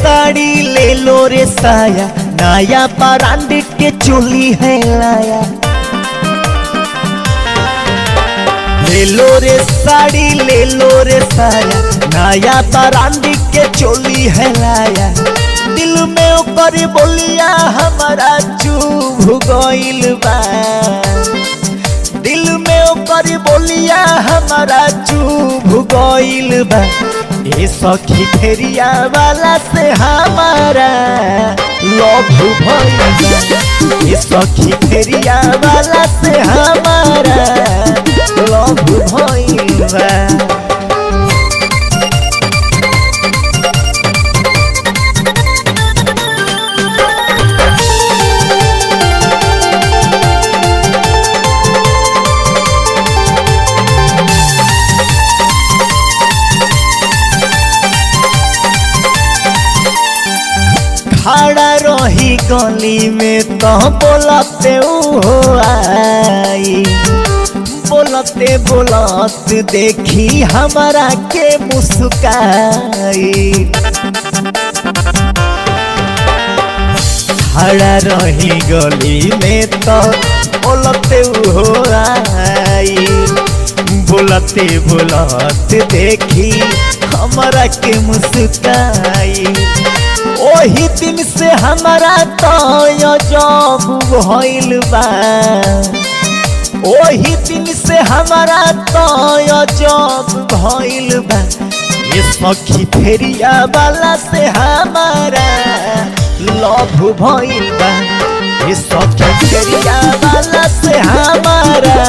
साड़ी ले लो रे साया, नया ब्रांड के चोली है लाया। ले लो रे साड़ी ले लो रे साया, नया ब्रांड के चोली है लाया। दिल में ओकर बोलिया हमारा चुभ गइल बा, दिल में ओकर बोलिया हमारा चुभ गइल बा। ए सखी फेरिया वाला से हमारा लव भइल बा, ए सखी फेरिया वाला से हमारा लव भइल बा। खड़ा रही गली में तो बोलते हो आई, बोलते बोलत देखी हमारा के मुस्काई। खड़ा रही गली में तो बोलते हो आई, बोलते बोलत देखी हमारा के मुस्काई। ओही दिन से हमारा तो जब भइल बा, ओही दिन से हमारा तो जब भइल बा। ये सखी फेरिया वाला से हमारा लव भइल बा, ये सखी फेरिया वाला से हमारा